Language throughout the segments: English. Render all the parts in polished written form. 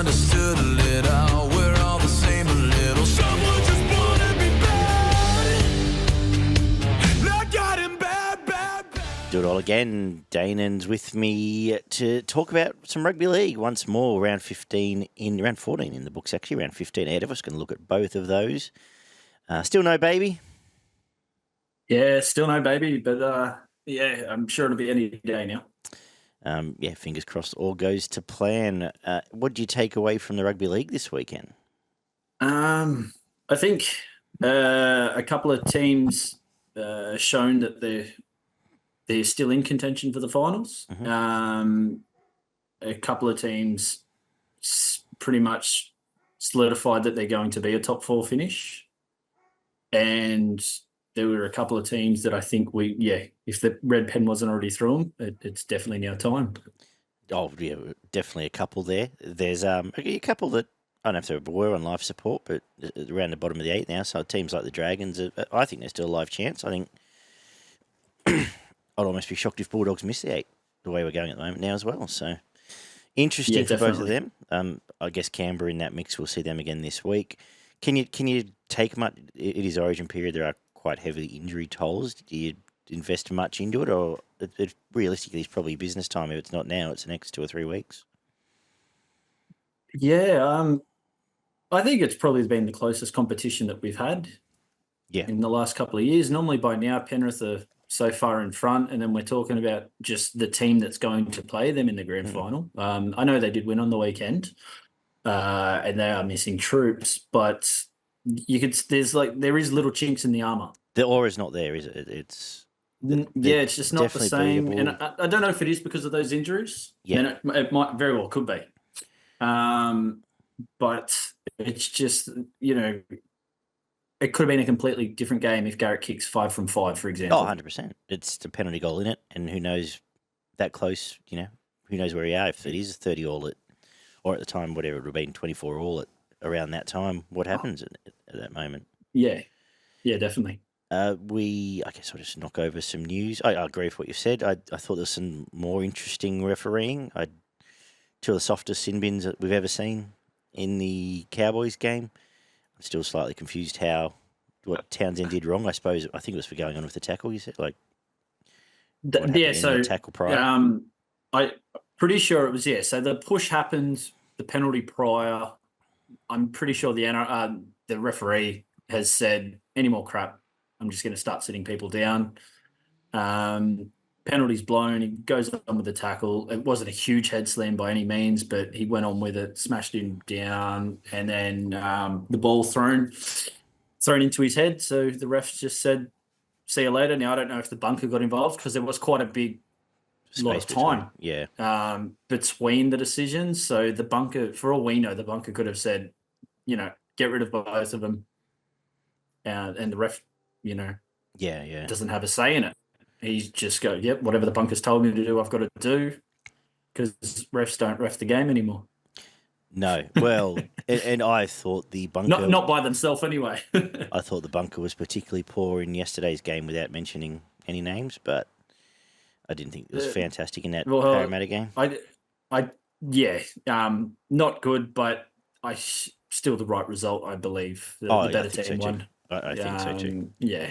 understood a little. We're all the same a little. Someone just wanna be bad. Not got him bad, bad, bad. Do it all again. Danaan's with me to talk about some rugby league once more. Round 14 in the books, actually. Round 15 ahead of us. Going to look at both of those. Still no baby. Yeah, still no baby, but yeah, I'm sure it'll be any day now. Fingers crossed all goes to plan. What did you take away from the rugby league this weekend? I think a couple of teams shown that they're still in contention for the finals. Mm-hmm. A couple of teams pretty much solidified that they're going to be a top four finish. And there were a couple of teams that I think if the red pen wasn't already through them, it's definitely now time. Oh, yeah, definitely a couple there. There's a couple that, I don't know if they were on life support, but around the bottom of the 8 now. So teams like the Dragons, I think there's still a live chance. I think I'd almost be shocked if Bulldogs miss the 8 the way we're going at the moment now as well. So interesting for both of them. I guess Canberra in that mix, we'll see them again this week. Can you take much? It is Origin period. There are quite heavy injury tolls. Do you invest much into it, or it realistically it's probably business time? If it's not now, it's the next 2 or 3 weeks. Yeah, I think it's probably been the closest competition that we've had in the last couple of years. Normally by now Penrith are so far in front, and then we're talking about just the team that's going to play them in the grand final. I know they did win on the weekend, and they are missing troops, but there is little chinks in the armour. The aura's not there, is it? It's just not the same. Beatable. And I don't know if it is because of those injuries. Yeah, and it might very well could be. But it's just, it could have been a completely different game if Garrett kicks 5 from 5, for example. Oh, 100%. It's the penalty goal in it, and who knows that close, who knows where we are. If it is 30 all or at the time, whatever it would have been, 24 all at around that time, what happens at that moment? Yeah, definitely. I guess I'll just knock over some news. I agree with what you said. I thought there was some more interesting refereeing. Two of the softest sin bins that we've ever seen in the Cowboys game. I'm still slightly confused what Townsend did wrong. I think it was for going on with the tackle, you said? The tackle prior? I'm pretty sure it was, so the push happened, the penalty prior. I'm pretty sure the referee has said, any more crap, I'm just going to start sitting people down. Penalty's blown. He goes on with the tackle. It wasn't a huge head slam by any means, but he went on with it, smashed him down, and then the ball thrown into his head. So the refs just said, see you later. Now, I don't know if the bunker got involved because there was quite a big lot of time between the decisions. So the bunker, for all we know, the bunker could have said, get rid of both of them. And the ref, doesn't have a say in it. He's just go, yep, whatever the bunker's told me to do, I've got to do, because refs don't ref the game anymore. No, well, and I thought the bunker... Not by themselves anyway. I thought the bunker was particularly poor in yesterday's game without mentioning any names, but I didn't think it was fantastic in that Parramatta game. Not good, but still the right result, I believe. The better team won. I think so too. Yeah.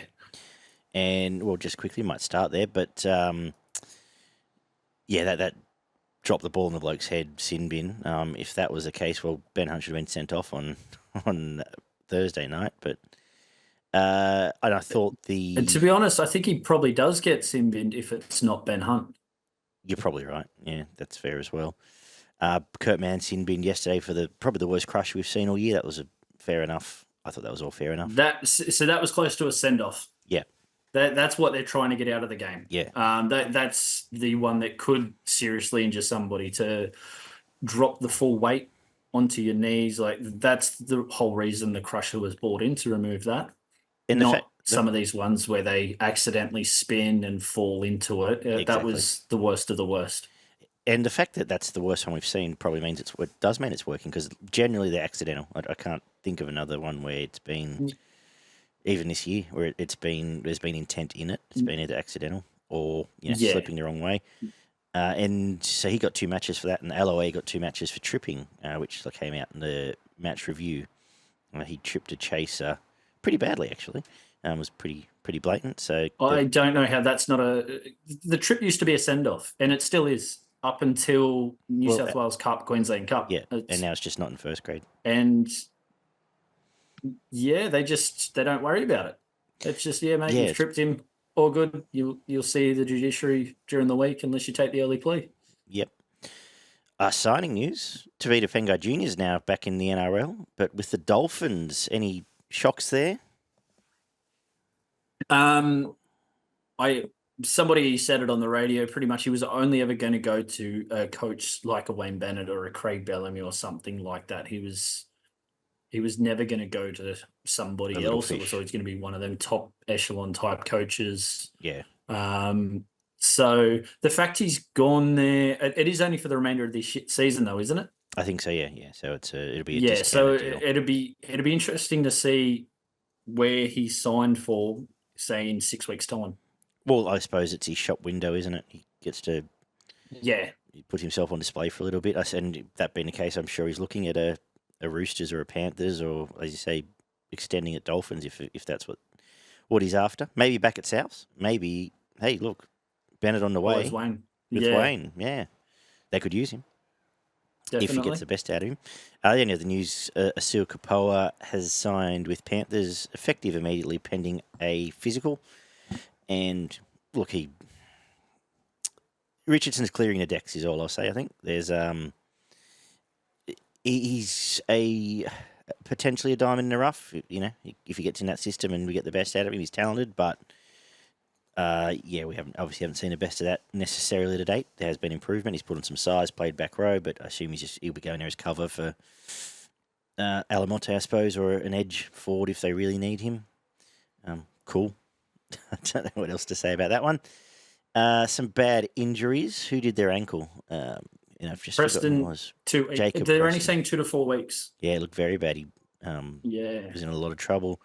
And, well, just quickly, might start there, but, that dropped the ball in the bloke's head, sin bin. If that was the case, well, Ben Hunt should have been sent off on Thursday night, but and I thought And to be honest, I think he probably does get sin binned if it's not Ben Hunt. You're probably right. Yeah, that's fair as well. Kurt Mann sin binned yesterday for probably the worst crush we've seen all year. That was fair enough. I thought that was all fair enough. That was close to a send-off. Yeah. That's what they're trying to get out of the game. Yeah. That's the one that could seriously injure somebody, to drop the full weight onto your knees. That's the whole reason the crusher was brought in, to remove that. Some of these ones where they accidentally spin and fall into it. Exactly. That was the worst of the worst. And the fact that that's the worst one we've seen probably means it does mean it's working, because generally they're accidental. I can't think of another one where it's been, even this year, where there's been intent in it. It's been either accidental or slipping the wrong way. And so he got 2 matches for that, and LOA got 2 matches for tripping, which came out in the match review. He tripped a chaser pretty badly, actually. Was pretty blatant. So I don't know how that's not the trip used to be a send-off, and it still is up until New South Wales Cup, Queensland Cup. Yeah, and now it's just not in first grade. And yeah, they don't worry about it. It's just, yeah, mate, you've tripped him, all good. You'll see the judiciary during the week unless you take the early plea. Yep. Signing news: Tavita Pengai Jr. is now back in the NRL, but with the Dolphins. Any shocks there? Somebody said it on the radio. Pretty much, he was only ever going to go to a coach like a Wayne Bennett or a Craig Bellamy or something like that. He was never going to go to somebody else. It was always going to be one of them top echelon type coaches. Yeah. So the fact he's gone there, it is only for the remainder of this season, though, isn't it? I think so. Yeah. So it'll be deal. It'll be interesting to see where he's signed for, say, in 6 weeks' time. Well, I suppose it's his shop window, isn't it? He gets to put himself on display for a little bit. And that being the case, I'm sure he's looking at a Roosters or a Panthers, or, as you say, extending at Dolphins if that's what he's after. Maybe back at Souths. Maybe, hey, look, Bennett on the way. Wayne. Wayne, yeah. They could use him. Definitely. If he gets the best out of him. The only other news, Asil Kapoa has signed with Panthers, effective immediately, pending a physical. And, look, Richardson's clearing the decks is all I'll say, I think. There's he's potentially a diamond in the rough, if he gets in that system and we get the best out of him. He's talented, but we haven't seen the best of that necessarily to date. There has been improvement. He's put on some size, played back row, but I assume he'll be going there as cover for Alamonte, I suppose, or an edge forward if they really need him. Cool. I don't know what else to say about that one. Some bad injuries. Who did their ankle? I've just Preston was. Jacob. They're only saying 2 to 4 weeks. Yeah, it looked very bad. He was in a lot of trouble,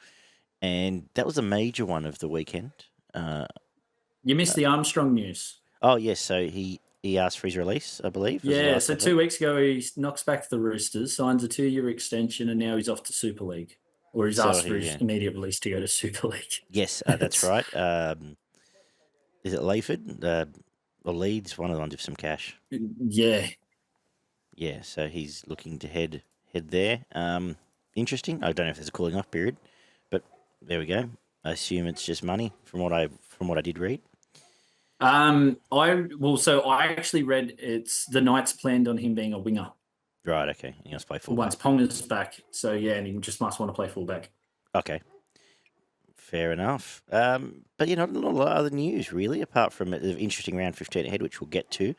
and that was a major one of the weekend. You missed the Armstrong news. Oh yes, so he asked for his release, I believe. Yeah, so 2 weeks ago he knocks back the Roosters, signs a 2-year extension, and now he's off to Super League, or he's asked for his immediate release to go to Super League. Yes, that's right. Is it Layford? Or Leeds, one of the ones with some cash. Yeah. Yeah, so he's looking to head there. Interesting. I don't know if there's a cooling off period, but there we go. I assume it's just money from what I did read. I actually read it's the Knights planned on him being a winger. Right, okay. He must play fullback. Once Ponga's back. So yeah, and he just must want to play fullback. Okay. Fair enough. But not a lot of other news, really, apart from the interesting round 15 ahead, which we'll get to.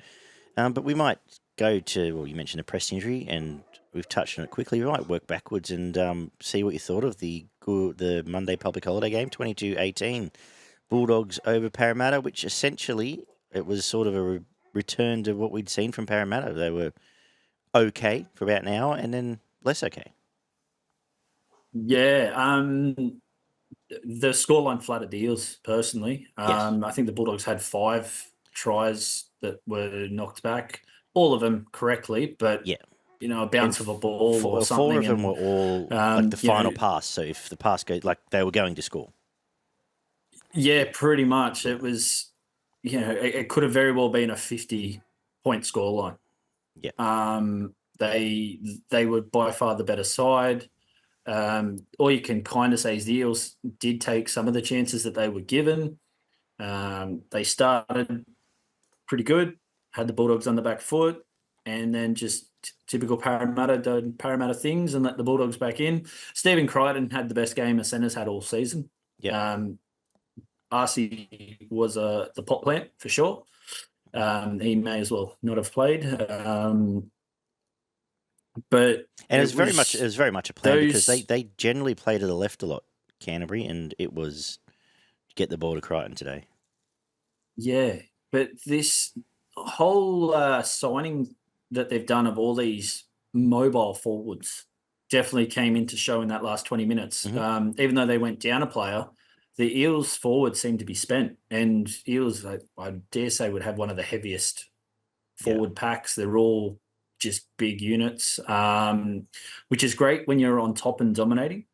But we might go to, well, you mentioned a press injury, and we've touched on it quickly. We might work backwards and see what you thought of the Monday public holiday game, 22-18. Bulldogs over Parramatta, which essentially, it was sort of a return to what we'd seen from Parramatta. They were okay for about an hour and then less okay. Yeah, the scoreline flattered the Eels, personally. Yes. I think the Bulldogs had 5 tries that were knocked back, all of them correctly, but a bounce of a ball or something. 4 of them were all like the final pass. So if the pass goes, like they were going to score. Yeah, pretty much. It was, it could have very well been a 50-point scoreline. Yeah. They were by far the better side. All you can kind of say is the Eels did take some of the chances that they were given. They started pretty good, had the Bulldogs on the back foot, and then just typical Parramatta things and let the Bulldogs back in. Stephen Crichton had the best game a centre's had all season. Yeah. Arcee was the pot plant for sure. He may as well not have played. But it was very much a plan because they generally play to the left a lot, Canterbury, and it was get the ball to Crichton today. Yeah, but this whole signing that they've done of all these mobile forwards definitely came into show in that last 20 minutes. Mm-hmm. Even though they went down a player, the Eels forward seemed to be spent, and Eels, I dare say, would have one of the heaviest forward packs. They're all just big units, which is great when you're on top and dominating,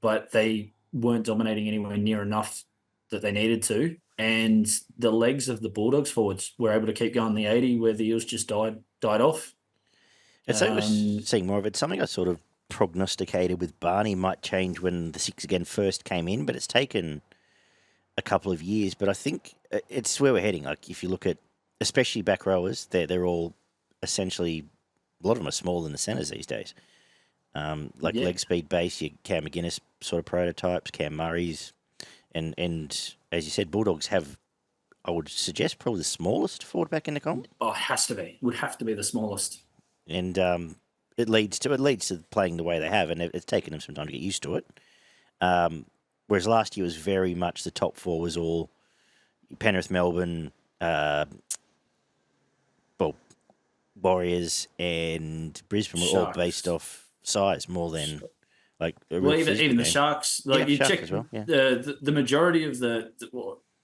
but they weren't dominating anywhere near enough that they needed to. And the legs of the Bulldogs forwards were able to keep going the 80 where the Eels just died off. And so we're seeing more of it. Something I sort of prognosticated with Barney might change when the six again first came in, but it's taken a couple of years. But I think it's where we're heading. Like if you look at, especially back rowers, they're all essentially, a lot of them are smaller than the centres these days. Leg speed base, your Cam McGuinness sort of prototypes, Cam Murray's, and as you said, Bulldogs have, I would suggest, probably the smallest forward back in the comp. Oh, it has to be. Would have to be the smallest. And it leads to playing the way they have, and it's taken them some time to get used to it. Whereas last year was very much the top four was all Penrith, Melbourne, Warriors, and Brisbane were all based off size more than like. Even the Sharks, like you check well, the majority of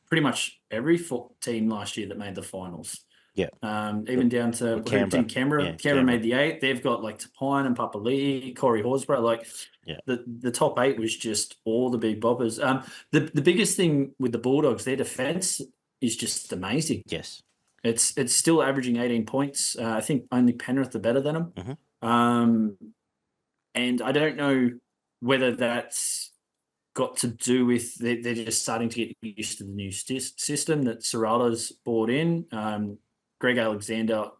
pretty much every team last year that made the finals. Yeah. Even down to Canberra. Canberra made the 8. They've got like Tapine and Papali'i, Corey Horsburgh. Like the top 8 was just all the big boppers. The biggest thing with the Bulldogs, their defense is just amazing. Yes. It's still averaging 18 points. I think only Penrith are better than them. Mm-hmm. And I don't know whether that's got to do with they're just starting to get used to the new system that Serrato's brought in. Greg Alexander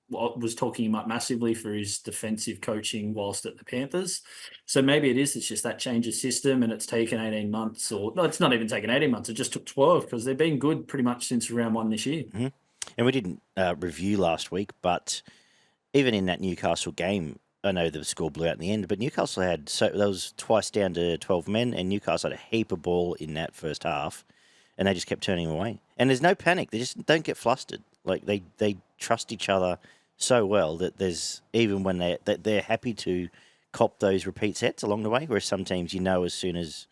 was talking him up massively for his defensive coaching whilst at the Panthers. So maybe it's just that change of system and it's taken 18 months no, it's not even taken 18 months. It just took 12 because they've been good pretty much since round 1 this year. Mm-hmm. And we didn't review last week, but even in that Newcastle game, I know the score blew out in the end, but Newcastle that was twice down to 12 men, and Newcastle had a heap of ball in that first half, and they just kept turning them away. And there's no panic; they just don't get flustered. Like they trust each other so well that there's even when they're happy to cop those repeat sets along the way. Whereas some teams, as soon as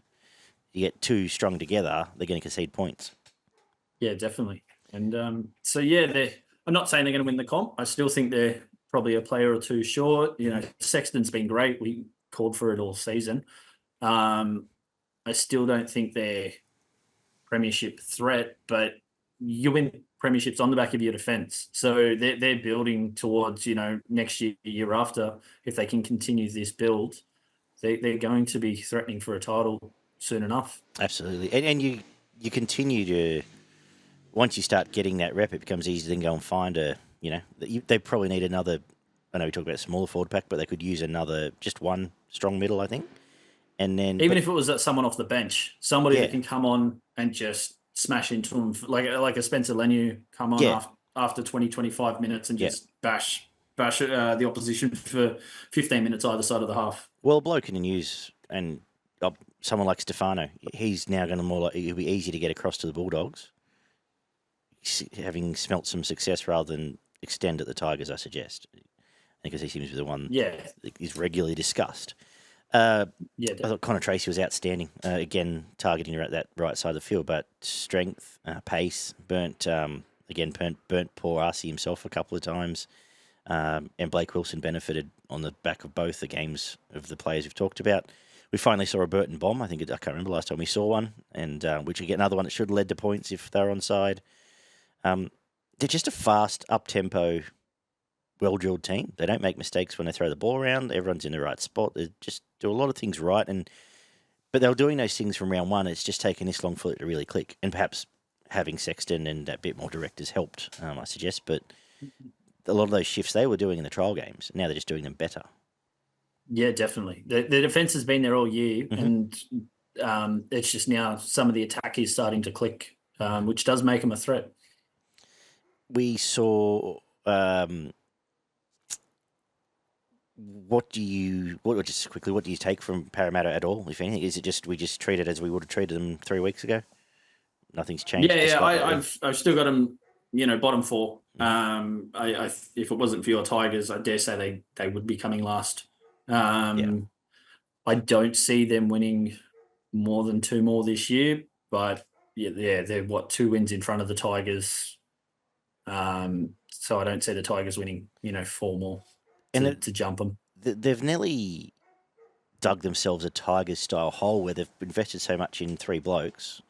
you get too strung together, they're going to concede points. Yeah, definitely. And I'm not saying they're going to win the comp. I still think they're probably a player or two short. Sexton's been great. We called for it all season. I still don't think they're premiership threat, but you win premierships on the back of your defence. So they're building towards, next year after, if they can continue this build, they're going to be threatening for a title soon enough. Absolutely. And you continue to, once you start getting that rep, it becomes easy to then go and find they probably need another, I know we talked about a smaller forward pack, but they could use just one strong middle, I think. And then if it was someone off the bench, somebody that can come on and just smash into them, like a Spencer Leniu come on after 20, 25 minutes and just bash the opposition for 15 minutes either side of the half. Well, bloke can use, and someone like Stefano, he's now going to it'll be easy to get across to the Bulldogs, having smelt some success rather than extend at the Tigers, I suggest, because he seems to be the one that is regularly discussed. I thought Connor Tracy was outstanding. Again, targeting at that right side of the field, but strength, pace, burnt poor Arcee himself a couple of times. And Blake Wilson benefited on the back of both the games of the players we've talked about. We finally saw a Burton bomb. I can't remember last time we saw one, and which would get another one that should have led to points if they're onside. They're just a fast, up-tempo, well-drilled team. They don't make mistakes when they throw the ball around. Everyone's in the right spot. They just do a lot of things right. But they were doing those things from round 1. It's just taken this long for it to really click. And perhaps having Sexton and a bit more direct has helped, I suggest. But a lot of those shifts they were doing in the trial games, now they're just doing them better. Yeah, definitely. The defence has been there all year, and it's just now some of the attack is starting to click, which does make them a threat. We saw... What do you take from Parramatta at all, if anything? Is it just we just treat it as we would have treated them 3 weeks ago? Nothing's changed. I've still got them, bottom 4. If it wasn't for your Tigers, I dare say they would be coming last. I don't see them winning more than 2 more this year, but they're 2 wins in front of the Tigers. So I don't see the Tigers winning, 4 more And to jump them. they've nearly dug themselves a Tigers-style hole where they've invested so much in 3 blokes,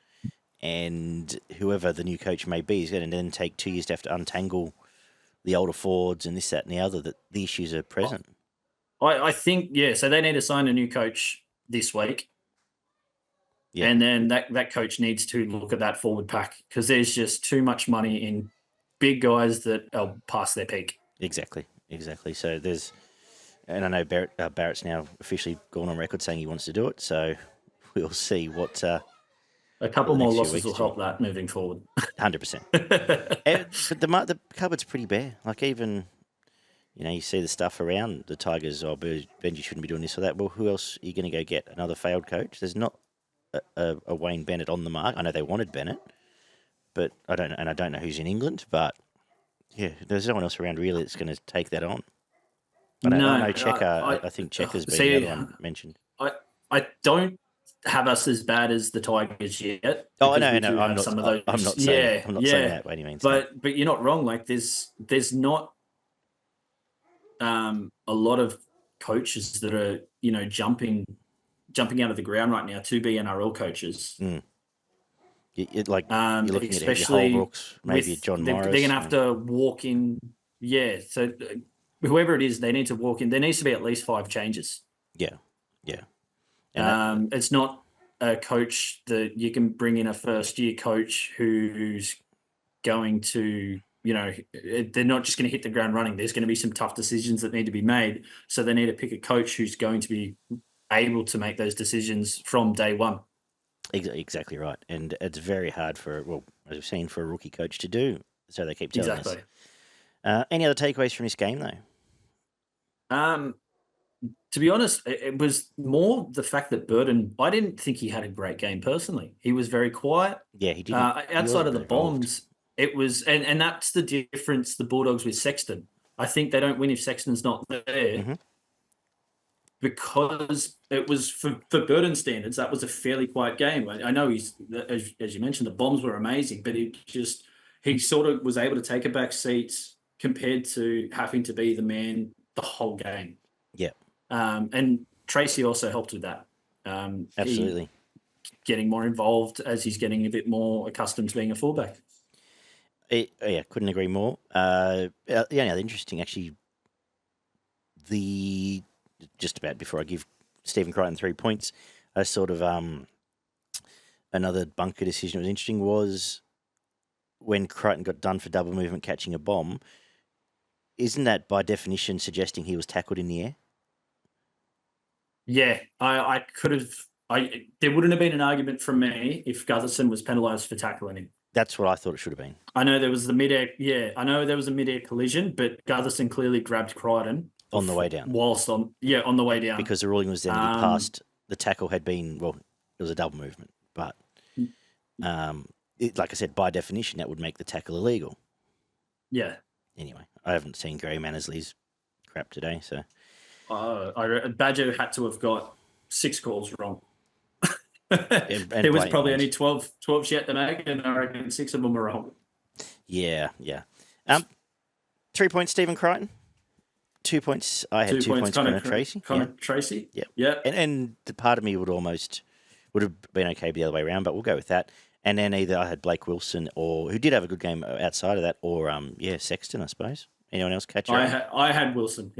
and whoever the new coach may be is going to then take 2 years to have to untangle the older forwards and this, that, and the other, that the issues are present. I think, so they need to sign a new coach this week. Yeah. And then that coach needs to look at that forward pack, because there's just too much money in big guys that are past their peak. Exactly. So there's, and I know Barrett's now officially gone on record saying he wants to do it, so we'll see what. A couple the more next few losses weeks will do. help that moving forward. 100%. But the cupboard's pretty bare. Like, even, you see the stuff around the Tigers. Oh, Benji shouldn't be doing this or that. Well, who else are you going to go get? Another failed coach? There's not a Wayne Bennett on the mark. I know they wanted Bennett, but I don't know who's in England. But yeah, there's no one else around really that's going to take that on. I know Checker. I think Checker's been the other one mentioned. I don't have us as bad as the Tigers yet. Oh, I know. I'm not saying that by any means. But you're not wrong. Like, there's not a lot of coaches that are jumping out of the ground right now to be NRL coaches. Mm. You're looking at your especially Holbrooks, maybe John Morris. They're going to have to walk in. Yeah, so whoever it is, they need to walk in. There needs to be at least 5 changes. Yeah. It's not a coach that you can bring in a first-year coach who's going to, they're not just going to hit the ground running. There's going to be some tough decisions that need to be made. So they need to pick a coach who's going to be able to make those decisions from day one. Exactly right. And it's very hard as we've seen, for a rookie coach to do. So they keep telling us. Any other takeaways from this game, though? To be honest, it was more the fact that Burton, I didn't think he had a great game personally. He was very quiet. Yeah, he didn't. Outside of the bombs, it was, and that's the difference, the Bulldogs with Sexton. I think they don't win if Sexton's not there. Mm-hmm. Because it was, for Burton standards, that was a fairly quiet game. I know he's, as you mentioned, the bombs were amazing, but he sort of was able to take a back seat compared to having to be the man the whole game. Yeah. And Tracy also helped with that. Absolutely. Getting more involved as he's getting a bit more accustomed to being a fullback. Yeah, couldn't agree more. The only other interesting, actually, just about before I give Stephen Crichton 3 points, a sort of another bunker decision that was interesting was when Crichton got done for double movement catching a bomb. Isn't that by definition suggesting he was tackled in the air? Yeah, I could have. There wouldn't have been an argument from me if Gutherson was penalised for tackling him. That's what I thought it should have been. I know there was the midair. Yeah, I know there was a midair collision, but Gutherson clearly grabbed Crichton on the way down. On the way down. Because the ruling was then to be passed. The tackle had been, it was a double movement, but like I said, by definition, that would make the tackle illegal. Yeah. Anyway, I haven't seen Graham Annesley's crap today, so. Badger had to have got 6 calls wrong. and there was probably only 12 yet to make, and I reckon 6 of them were wrong. Yeah. 3 points, Stephen Crichton. 2 points. I had 2 points, Connor Tracy. Tracy. Yeah. And the part of me would have been okay the other way around, but we'll go with that. And then either I had Blake Wilson, or who did have a good game outside of that, or Sexton, I suppose. Anyone else catch your eye? I had Wilson.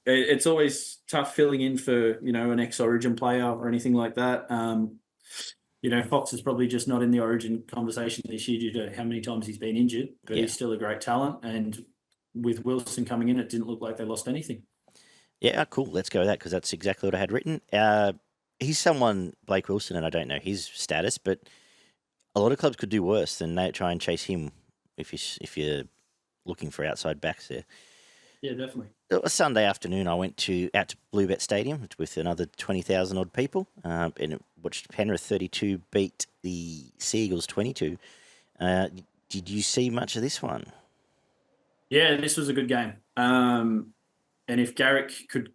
It's always tough filling in for, an ex-Origin player or anything like that. Fox is probably just not in the Origin conversation this year due to how many times he's been injured, but he's still a great talent. And with Wilson coming in, it didn't look like they lost anything. Yeah, cool. Let's go with that, because that's exactly what I had written. He's someone, Blake Wilson, and I don't know his status, but a lot of clubs could do worse than they try and chase him if you're looking for outside backs there. Yeah, definitely. A Sunday afternoon, I went out to Bluebet Stadium with another 20,000 odd people, and watched Penrith 32 beat the Seagulls 22. Did you see much of this one? Yeah, this was a good game. And if Garrick could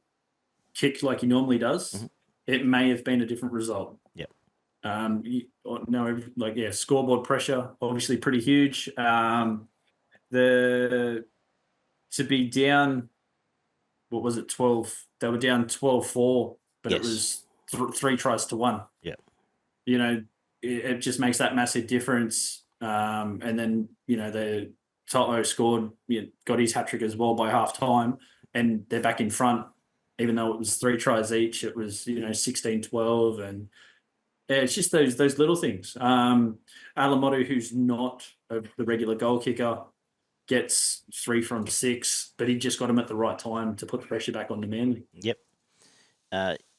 kick like he normally does, it may have been a different result. Yep. Scoreboard pressure, obviously pretty huge. to be down, what was it, 12? They were down 12-4, but it Yes. was 3 tries to 1. Yeah. You know, it just makes that massive difference. And then, the Toto scored, got his hat trick as well by half time, and they're back in front. Even though it was 3 tries each, it was 16-12, and yeah, it's just those little things. Alamotu, who's not the regular goal kicker, gets 3 from 6, but he just got him at the right time to put the pressure back on the Manly. Yep.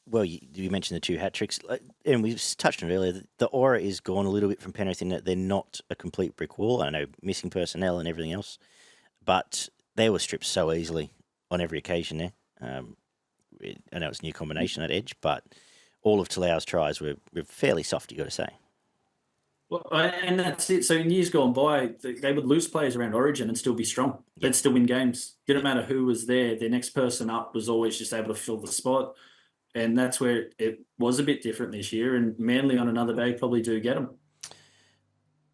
Well, you mentioned the 2 hat tricks, and we've touched on it earlier. The aura is gone a little bit from Penrith in that they're not a complete brick wall. I know missing personnel and everything else, but they were stripped so easily on every occasion there. I know it's a new combination at edge, but all of Talau's tries were fairly soft, you got to say. Well, and that's it. So in years gone by, they would lose players around Origin and still be strong. They'd still win games. Didn't matter who was there. Their next person up was always just able to fill the spot. And that's where it was a bit different this year. And Manly on another day probably do get them.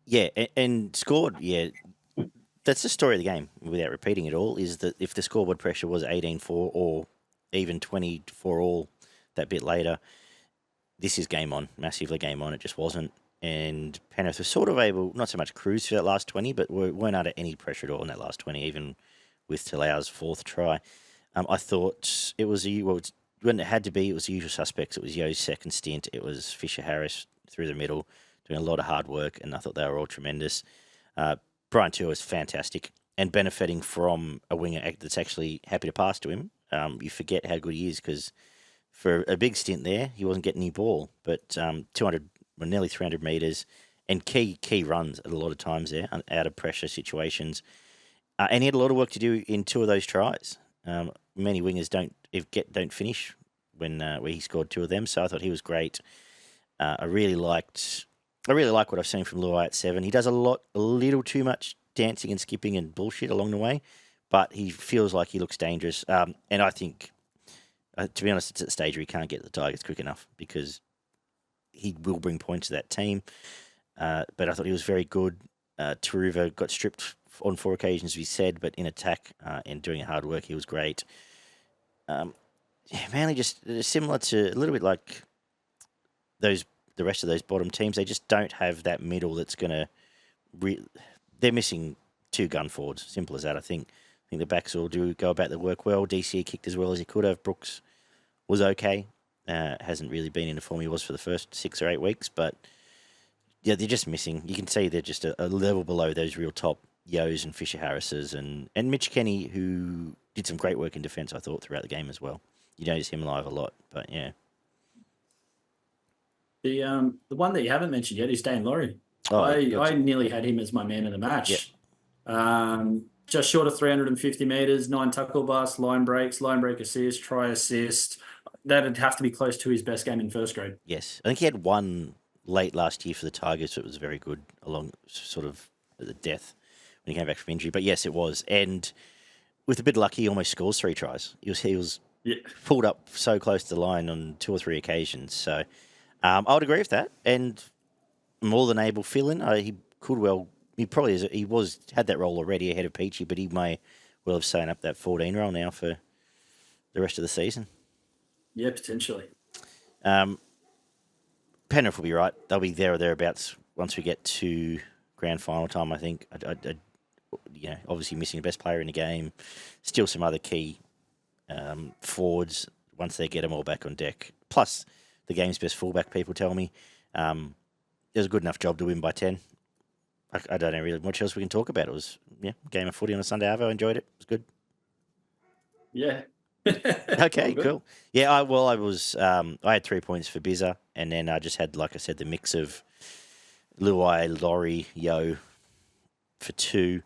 Yeah, and scored, yeah. That's the story of the game, without repeating it all, is that if the scoreboard pressure was 18-4 or even 20-4 all that bit later, this is game on, massively game on. It just wasn't. And Penrith was sort of able, not so much cruise for that last 20, but weren't under any pressure at all in that last 20, even with Talau's 4th try. I thought it was when it had to be, it was the usual suspects. It was Yo's 2nd stint. It was Fisher Harris through the middle, doing a lot of hard work, and I thought they were all tremendous. Brian Tua is fantastic and benefiting from a winger that's actually happy to pass to him. You forget how good he is because for a big stint there, he wasn't getting any ball, but 200, well, nearly 300 metres and key runs at a lot of times there, out of pressure situations. And he had a lot of work to do in 2 of those tries. Many wingers don't finish where he scored 2 of them, so I thought he was great. I really like what I've seen from Luai at 7. He does a little too much dancing and skipping and bullshit along the way, but he feels like he looks dangerous. And I think, to be honest, it's at the stage where he can't get the Tigers quick enough because he will bring points to that team. But I thought he was very good. Taruva got stripped on 4 occasions, we said, but in attack and doing hard work, he was great. Manly just similar to a little bit like the rest of those bottom teams. They just don't have that middle that's going to. They're missing 2 gun forwards. Simple as that. I think the backs all do go about their work well. DC kicked as well as he could have. Brooks was okay. Hasn't really been in the form he was for the first 6 or 8 weeks, but yeah, they're just missing. You can see they're just a level below those real top Yos and Fisher Harrises and Mitch Kenny, who did some great work in defence, I thought, throughout the game as well. You notice him live a lot, but yeah. The one that you haven't mentioned yet is Dane Laurie. Oh, I nearly had him as my man of the match. Yep. Just short of 350 metres, 9 tackle busts, line break assist, try assist. That'd have to be close to his best game in first grade. Yes. I think he had one late last year for the Tigers, so it was very good along sort of the death when he came back from injury. But yes, it was. And with a bit of luck, he almost scores 3 tries. He was pulled up so close to the line on 2 or 3 occasions. So I would agree with that. And more than able fill-in. He could well. He probably is. He had that role already ahead of Peachy, but he may well have sewn up that 14 role now for the rest of the season. Yeah, potentially. Penrith will be right. They'll be there or thereabouts once we get to grand final time, I think. Obviously missing the best player in the game. Still some other key forwards once they get them all back on deck. Plus, the game's best fullback, people tell me. It was a good enough job to win by 10. I don't know really much else we can talk about. It was game of footy on a Sunday. I enjoyed it. It was good. Yeah. Okay, cool. Yeah, I had 3 points for Bizza, and then I just had, like I said, the mix of Luai, Laurie, Yo for 2.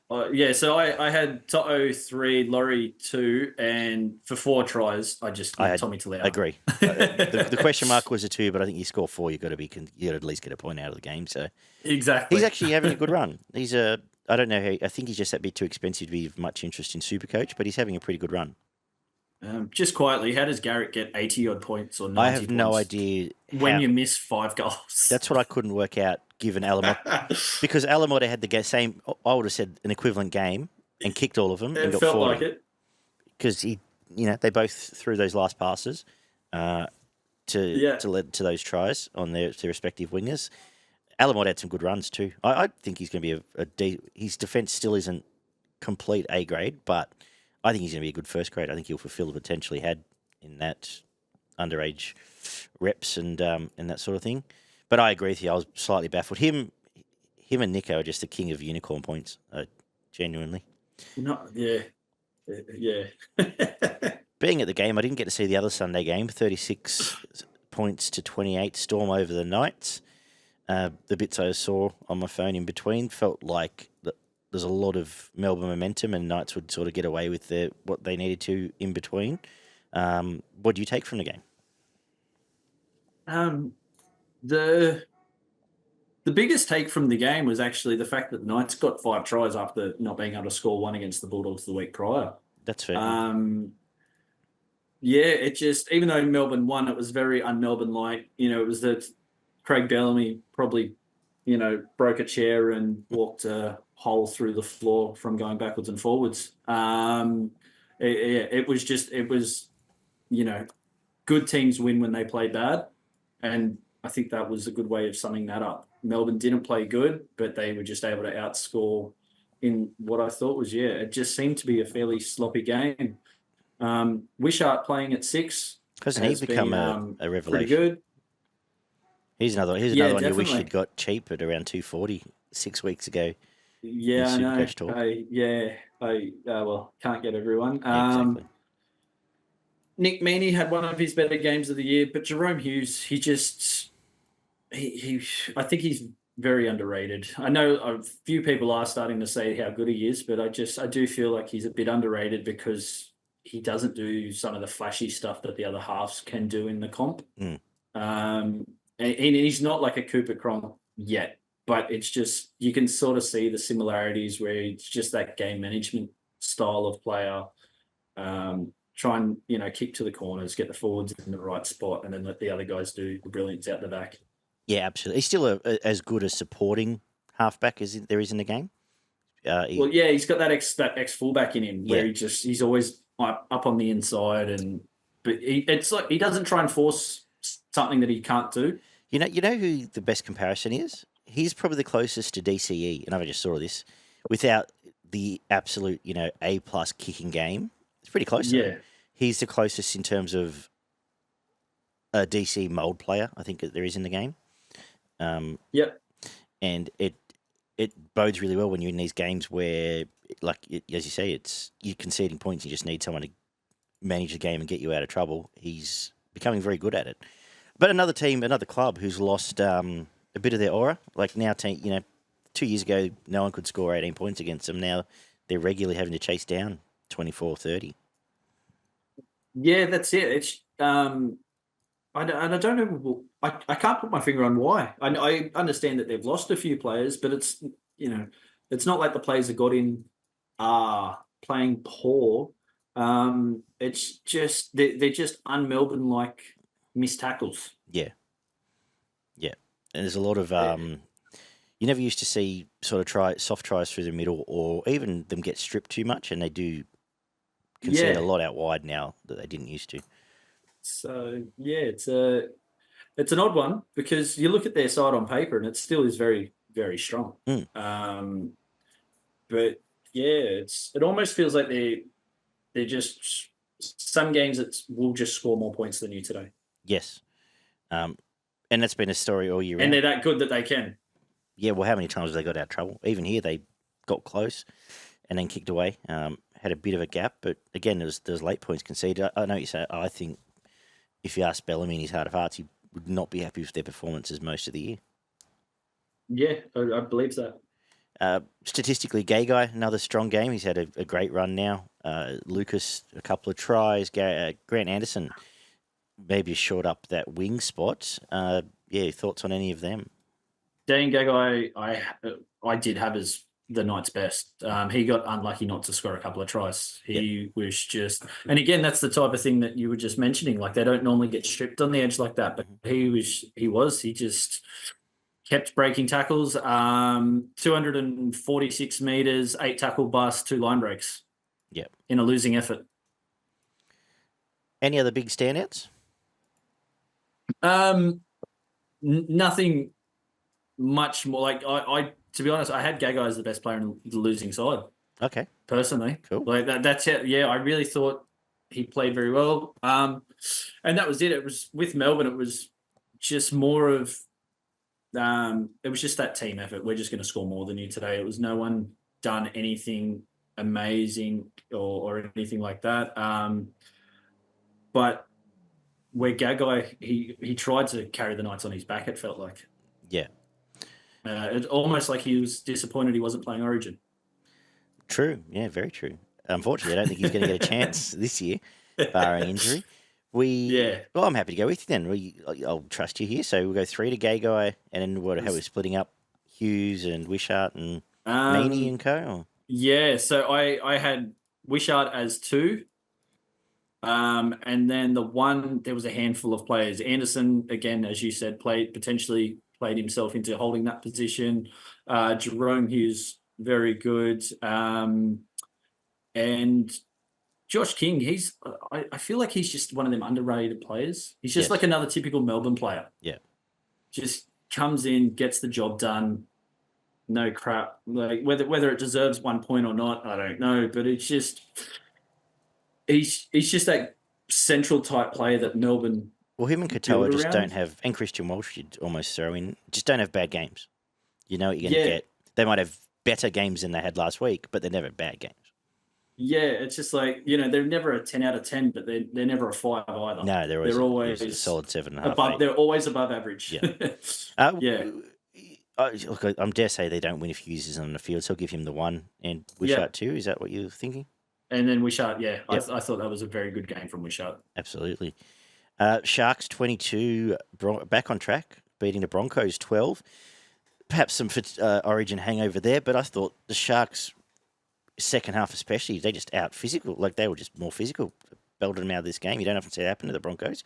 So I had Toto 3, Laurie 2, and for 4 tries, I had Tommy Talau. I agree. The question mark was a 2, but I think you score 4, you got to at least get a point out of the game. So exactly, he's actually having a good run. I don't know how. I think he's just that bit too expensive to be of much interest in Supercoach, but he's having a pretty good run. Just quietly, how does Garrett get 80 odd points or 90 I have points no idea when you miss 5 goals? That's what I couldn't work out given Alamot because Alamota had the same. I would have said an equivalent game and kicked all of them and It got felt 40 like it. because they both threw those last passes to lead to those tries on their respective wingers. Alamot had some good runs too. I think he's going to be his defence still isn't complete A grade, but I think he's going to be a good first grade. I think he'll fulfil the potential he had in that underage reps and that sort of thing. But I agree with you. I was slightly baffled. Him and Nico are just the king of unicorn points, genuinely. Yeah. Being at the game, I didn't get to see the other Sunday game. 36 points to 28, Storm over the Knights. The bits I saw on my phone in between felt like there's a lot of Melbourne momentum, and Knights would sort of get away with what they needed to in between. What do you take from the game? The biggest take from the game was actually the fact that Knights got 5 tries after not being able to score one against the Bulldogs the week prior. That's fair. It just, even though Melbourne won, it was very un-Melbourne-like. It was that Craig Bellamy probably, broke a chair and walked a hole through the floor from going backwards and forwards. It was, good teams win when they play bad. And I think that was a good way of summing that up. Melbourne didn't play good, but they were just able to outscore in what I thought was, it just seemed to be a fairly sloppy game. Wishart playing at 6 hasn't he become a revelation? Pretty good. Here's another one you wish definitely. you'd got cheap at around 240 6 weeks ago. Yeah, I know. Can't get everyone. Exactly. Nick Meaney had one of his better games of the year, but Jerome Hughes, I think he's very underrated. I know a few people are starting to say how good he is, but I do feel like he's a bit underrated because he doesn't do some of the flashy stuff that the other halves can do in the comp. And he's not like a Cooper Cronk yet, but it's just, you can sort of see the similarities where it's just that game management style of player. Try and, kick to the corners, get the forwards in the right spot, and then let the other guys do the brilliance out the back. Yeah, absolutely. He's still as good a supporting halfback as there is in the game. He's got that ex fullback in him where he's always up on the inside, but it's like he doesn't try and force something that he can't do. You know who the best comparison is? He's probably the closest to DCE, and I just saw this without the absolute, A+ kicking game. It's pretty close. Yeah. He's the closest in terms of a DC mould player, I think, that there is in the game. Yep. And it bodes really well when you're in these games where, as you say, you're conceding points. You just need someone to manage the game and get you out of trouble. He's becoming very good at it. But another club who's lost a bit of their aura. Like now, 2 years ago, no one could score 18 points against them. Now they're regularly having to chase down 24, 30. Yeah, that's it. It's I don't know. I can't put my finger on why. I understand that they've lost a few players, but it's it's not like the players that got in are playing poor. It's just they're just un-Melbourne like missed tackles. Yeah. And there's a lot of you never used to see sort of soft tries through the middle, or even them get stripped too much, and they do concede a lot out wide now that they didn't used to. So it's an odd one because you look at their side on paper and it still is very, very strong. But it almost feels like they're just some games that will just score more points than you today. Yes, and that's been a story all year round. And they're that good that they can. Yeah, well, how many times have they got out of trouble? Even here, they got close and then kicked away. Had a bit of a gap, but again, there's late points conceded. I know you say. I think if you ask Bellamy in his heart of hearts, he would not be happy with their performances most of the year. Yeah, I believe that. Statistically, Gay Guy, another strong game. He's had a great run now. Lucas, a couple of tries. Grant Anderson maybe short up that wing spot. Thoughts on any of them? Dane Gagai, I did have as the night's best. He got unlucky not to score a couple of tries. He was just, and again, that's the type of thing that you were just mentioning. Like they don't normally get stripped on the edge like that, but he kept breaking tackles. 246 meters, 8 tackle busts, 2 line breaks. Yep. In a losing effort. Any other big standouts? Nothing much more. Like I, to be honest, I had Gagai as the best player in the losing side. Okay. Personally, Cool. Like that's it. Yeah, I really thought he played very well. And that was it. It was with Melbourne. It was just more of. It was just that team effort. We're just going to score more than you today. It was no one done anything amazing or anything like that. But where Gagai, he tried to carry the Knights on his back. It felt like. Yeah. It's almost like he was disappointed he wasn't playing Origin. True. Yeah, very true. Unfortunately, I don't think he's going to get a chance this year, barring injury. Yeah. Well, I'm happy to go with you then. I'll trust you here. So we'll go 3 to Gagai, and then how we're splitting up Hughes and Wishart and Meaney and co. Or? Yeah. So I had Wishart as 2. And then there was a handful of players. Anderson, again, as you said, potentially played himself into holding that position. Jerome Hughes, very good. And Josh King, I feel like he's just one of them underrated players. He's just like another typical Melbourne player. Yeah. Just comes in, gets the job done. No crap. Like whether it deserves 1 point or not, I don't know. But it's just he's just that central type player that Melbourne. Well, him and Katoa just don't have, and Christian Walsh, you'd almost throw in, just don't have bad games. You know what you're going to get. They might have better games than they had last week, but they're never bad games. Yeah, it's just like, they're never a 10 out of 10, but they're never a 5 either. No, they're always a solid 7.5. Above, they're always above average. Yeah. Yeah. Look, I'm dare say they don't win if Hughes is on the field, so I'll give him the 1 and Wishart 2. Is that what you're thinking? And then Wishart, yeah. Yep. I thought that was a very good game from Wishart. Absolutely. Sharks 22, back on track, beating the Broncos 12. Perhaps some Origin hangover there, but I thought the Sharks, second half especially, they just out physical. Like they were just more physical, belted them out of this game. You don't often see that happen to the Broncos.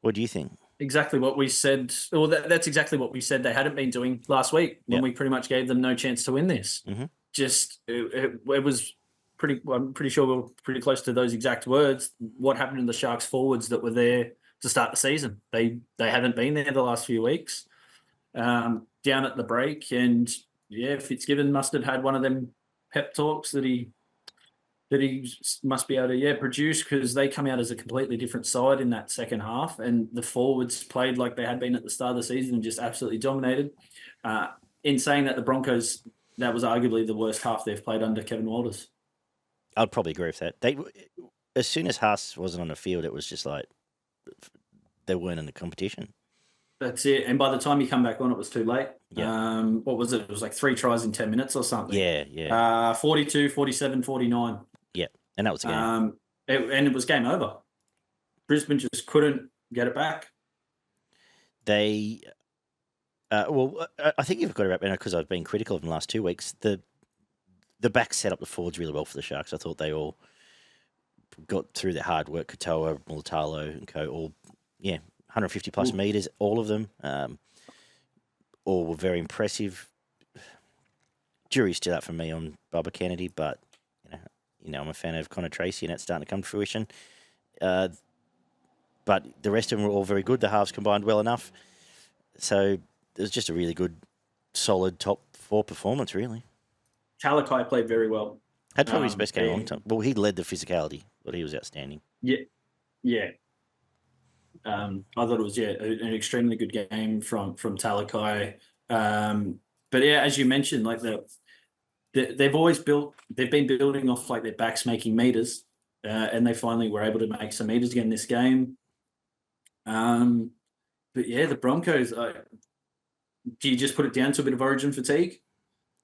What do you think? Exactly what we said. Well, that's exactly what we said they hadn't been doing last week when we pretty much gave them no chance to win this. Mm-hmm. Just it was pretty. I'm pretty sure we were pretty close to those exact words. What happened to the Sharks forwards that were there to start the season? They haven't been there the last few weeks. Down at the break, and Fitzgibbon must have had one of them pep talks that he must be able to produce, because they come out as a completely different side in that second half, and the forwards played like they had been at the start of the season and just absolutely dominated. In saying that, the Broncos, that was arguably the worst half they've played under Kevin Walters. I'd probably agree with that. As soon as Haas wasn't on the field, it was just like they weren't in the competition. That's it. And by the time you come back on, it was too late. Yeah. What was it? It was like 3 tries in 10 minutes or something. Yeah. 42, 47, 49. Yeah. And that was the game. And it was game over. Brisbane just couldn't get it back. They, I think you've got to wrap it, because I've been critical of them the last 2 weeks. The back set up the forwards really well for the Sharks. I thought they all got through their hard work. Katoa, Mulatalo and co. all, 150 plus metres, all of them. All were very impressive. Jury's still out for me on Bubba Kennedy, but I'm a fan of Connor Tracy, and that's starting to come to fruition. But the rest of them were all very good. The halves combined well enough. So it was just a really good, solid top 4 performance, really. Talakai played very well. Had probably his best game in a long time. Well, he led the physicality, but he was outstanding. Yeah. I thought it was an extremely good game from Talakai. But as you mentioned, like they've been building off like their backs making meters, and they finally were able to make some meters again this game. But the Broncos. Do you just put it down to a bit of Origin fatigue?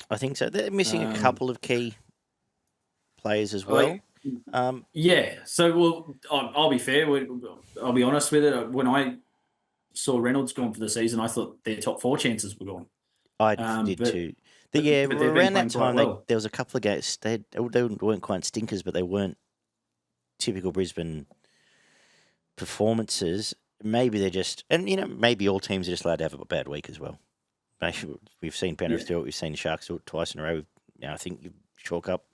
I think so. They're missing a couple of key players as well. So I'll be fair. I'll be honest with it. When I saw Reynolds gone for the season, I thought their top 4 chances were gone. I did too. But around that time, there was a couple of games. They weren't quite stinkers, but they weren't typical Brisbane performances. Maybe they're just, and maybe all teams are just allowed to have a bad week as well. We've seen Penrith do it. We've seen the Sharks do it twice in a row. Now I think you chalk up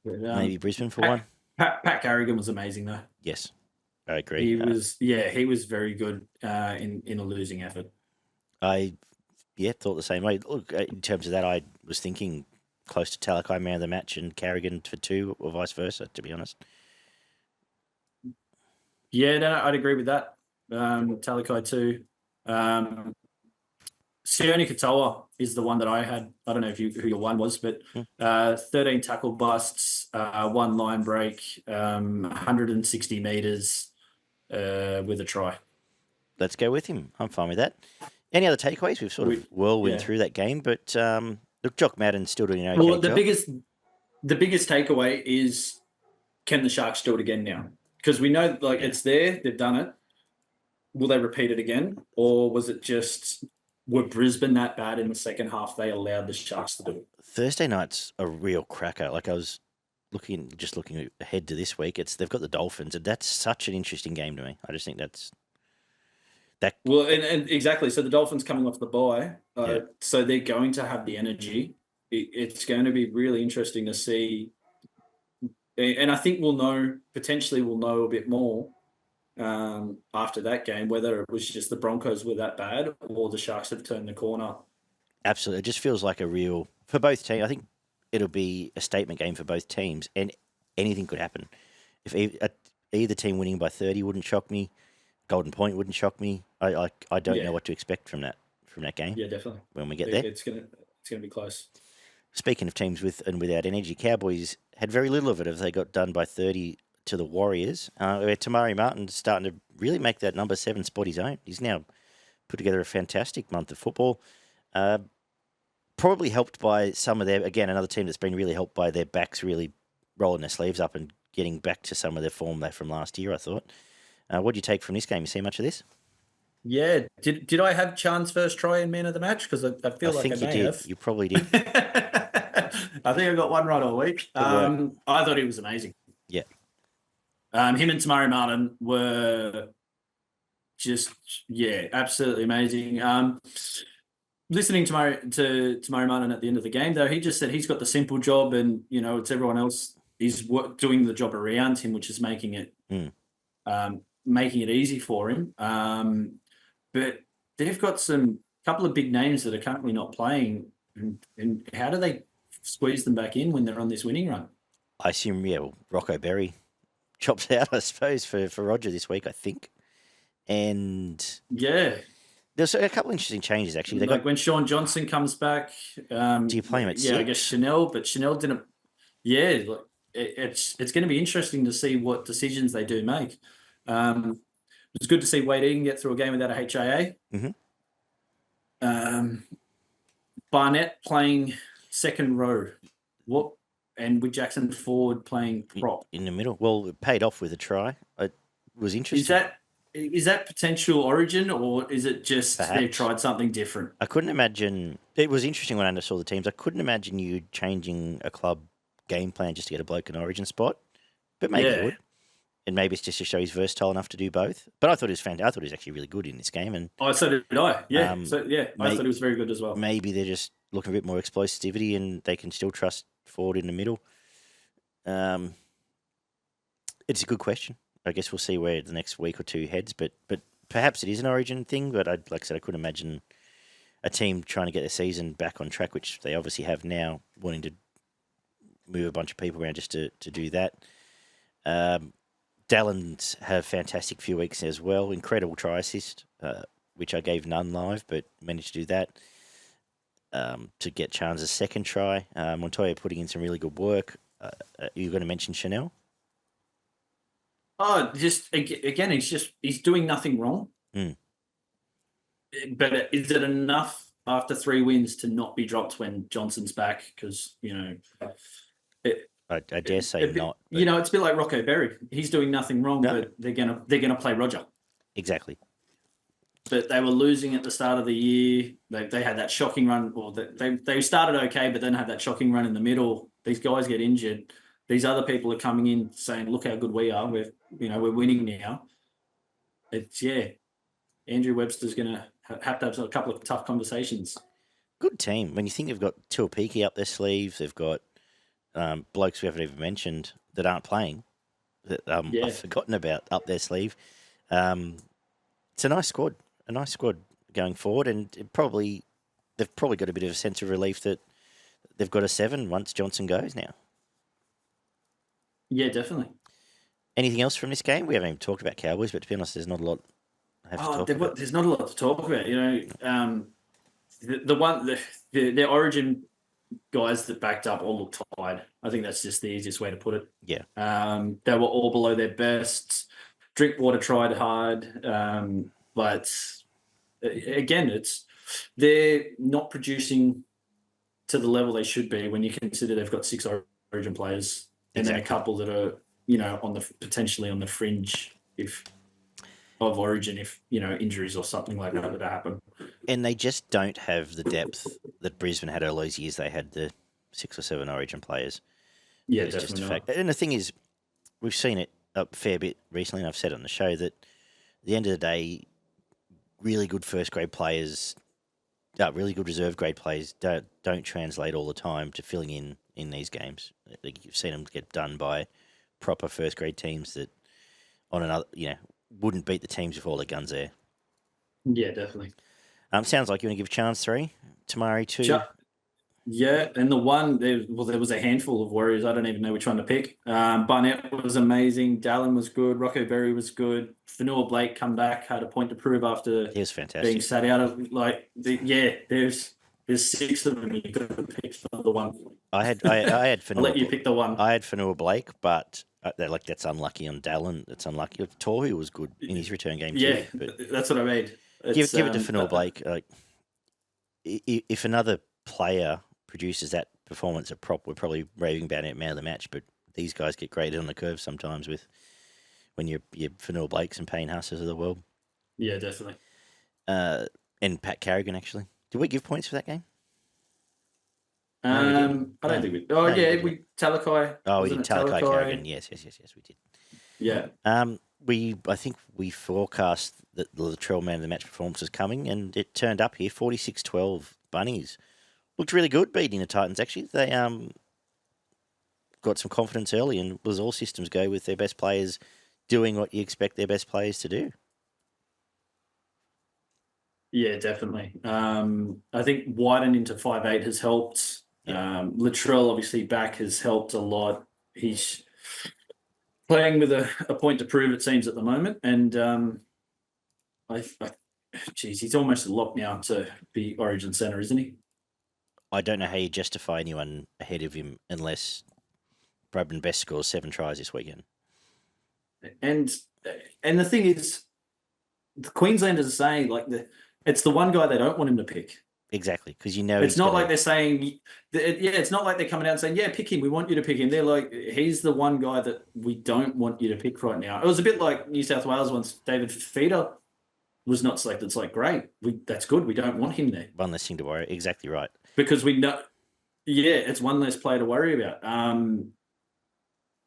But, maybe Brisbane for one. Pat Carrigan was amazing though. Yes, I agree. He was very good in a losing effort. I thought the same way. Look, in terms of that, I was thinking close to Talakai man of the match and Carrigan for 2 or vice versa, to be honest. Yeah, no, I'd agree with that. Talakai too. Sione Katoa is the one that I had. I don't know who your one was, but 13 tackle busts, 1 line break, 160 metres with a try. Let's go with him. I'm fine with that. Any other takeaways? We've sort of whirlwind through that game, but look, Jock Madden's still doing an okay Well, the job. biggest takeaway is, can the Sharks do it again now? Because we know it's there, they've done it. Will they repeat it again, or was it just were Brisbane that bad in the second half? They allowed the Sharks to do it. Thursday night's a real cracker. Like I was looking ahead to this week. They've got the Dolphins, and that's such an interesting game to me. I just think that's that. Well, and exactly. So the Dolphins coming off the bye, so they're going to have the energy. It's going to be really interesting to see, and I think we'll know a bit more after that game, whether it was just the Broncos were that bad or the Sharks have turned the corner. Absolutely. It just feels like a real, for both teams, I think it'll be a statement game for both teams, and anything could happen. If either team winning by 30 wouldn't shock me, Golden Point wouldn't shock me. I don't know what to expect from that game. Yeah, definitely. When we get there. It's gonna be close. Speaking of teams with and without energy, Cowboys had very little of it if they got done by 30 to the Warriors. Where Tamari Martin's starting to really make that number 7 spot his own. He's now put together a fantastic month of football. Probably helped by some of their, again, another team that's been really helped by their backs really rolling their sleeves up and getting back to some of their form from last year, I thought. What do you take from this game? You see much of this? Yeah. Did I have Chan's first try in man of the match? Because I feel like I may have. You probably did. I think I got one right all week. I thought he was amazing. Yeah. Him and Tamari Martin were just, absolutely amazing. Listening to Tamari Martin at the end of the game, though, he just said he's got the simple job and, it's everyone else is doing the job around him, which is making it easy for him. But they've got couple of big names that are currently not playing. And how do they squeeze them back in when they're on this winning run? I assume, Rocco Berry chops out, I suppose, for Roger this week, I think. And there's a couple of interesting changes, actually. When Sean Johnson comes back. Do you play him at 6? I guess Chanel, but Chanel didn't. Yeah, it's going to be interesting to see what decisions they do make. It's good to see Wade Egan get through a game without a HIA. Mm-hmm. Barnett playing second row. And with Jackson Ford playing prop in the middle. Well, it paid off with a try. It was interesting. Is that potential origin, or is it just they've tried something different? I couldn't imagine. It was interesting when I saw the teams. I couldn't imagine you changing a club game plan just to get a bloke in origin spot, but maybe it would. And maybe it's just to show he's versatile enough to do both. But I thought he was fantastic. I thought he was actually really good in this game. And so did I. Yeah. I thought he was very good as well. Maybe they're just looking for a bit more explosivity and they can still trust Ford in the middle. It's a good question. I guess we'll see where the next week or two heads. But perhaps it is an origin thing. But like I said, I couldn't imagine a team trying to get their season back on track, which they obviously have now, wanting to move a bunch of people around just to do that. Dallins had a fantastic few weeks as well. Incredible try assist, which I gave none live, but managed to do that to get Charles' second try. Montoya putting in some really good work. You're going to mention Chanel? Oh, just again, he's doing nothing wrong. But is it enough after 3 wins to not be dropped when Johnson's back? Because I dare say not. But, it's a bit like Rocco Berry. He's doing nothing wrong, but they're gonna play Roger. Exactly. But they were losing at the start of the year. They had that shocking run, or they started okay, but then had that shocking run in the middle. These guys get injured. These other people are coming in saying, "Look how good we are. We're winning now." It's Andrew Webster's gonna have to have a couple of tough conversations. Good team. When you think they've got Tuapiki up their sleeve, they've got blokes we haven't even mentioned that aren't playing, that Yeah. I've forgotten about up their sleeve. It's a nice squad going forward, and they've probably got a bit of a sense of relief that they've got a 7 once Johnson goes now. Yeah, definitely. Anything else from this game? We haven't even talked about Cowboys, but to be honest, there's not a lot I have to talk about. There's not a lot to talk about. The Origin guys that backed up all looked tired. I think that's just the easiest way to put it. Yeah. They were all below their best. Drinkwater tried hard, but again, they're not producing to the level they should be when you consider they've got 6 Origin players and then a couple that are potentially on the fringe of Origin if injuries or something like that happen. And they just don't have the depth that Brisbane had all those years. They had the 6 or 7 Origin players. Yeah, it's definitely just a fact. And the thing is, we've seen it a fair bit recently, and I've said on the show that at the end of the day, really good first grade players, really good reserve grade players don't translate all the time to filling in these games. Like, you've seen them get done by proper first grade teams that on another, wouldn't beat the teams with all the guns there. Yeah, definitely. Sounds like you want to give Chance 3, Tamari 2. Yeah, and there was a handful of Warriors. I don't even know which one to pick. Barnett was amazing. Dallin was good. Rocco Berry was good. Fanua Blake come back, had a point to prove after He was fantastic. being sat out of there's 6 of them. You got to pick the one. I had Fanua. I'll let you pick the one. I had Fanua Blake, but that's unlucky on Dallin. It's unlucky. Tohu was good in his return game too. Yeah, but that's what I made. Give it to Fanua Blake. If another player produces that performance at prop, we're probably raving about it man of the match. But these guys get graded on the curve sometimes when you're Fanua Blakes and Payne Husses of the world. Yeah, definitely. And Pat Carrigan, actually. Did we give points for that game? I don't think we. Oh, no, yeah, we Talakai. Oh, we did Talakai Carrigan. Yes, we did. Yeah. I think we forecast that the Latrell man of the match performance was coming, and it turned up here. 46-12 Bunnies looked really good beating the Titans. Actually, they got some confidence early, and was all systems go with their best players doing what you expect their best players to do. Yeah, definitely. I think widening into 5'8" has helped. Yeah. Latrell obviously back has helped a lot. He's playing with a point to prove, it seems, at the moment, and he's almost a lock now to be Origin centre, isn't he? I don't know how you justify anyone ahead of him unless Bradman Best scores 7 tries this weekend. And the thing is, the Queenslanders are saying it's the one guy they don't want him to pick. Exactly, because it's not like they're saying, it's not like they're coming out and saying, yeah, pick him. We want you to pick him. They're like, he's the one guy that we don't want you to pick right now. It was a bit like New South Wales once David Feeder was not selected. It's like, great, that's good. We don't want him there. One less thing to worry. Exactly right. Because we know, it's one less player to worry about.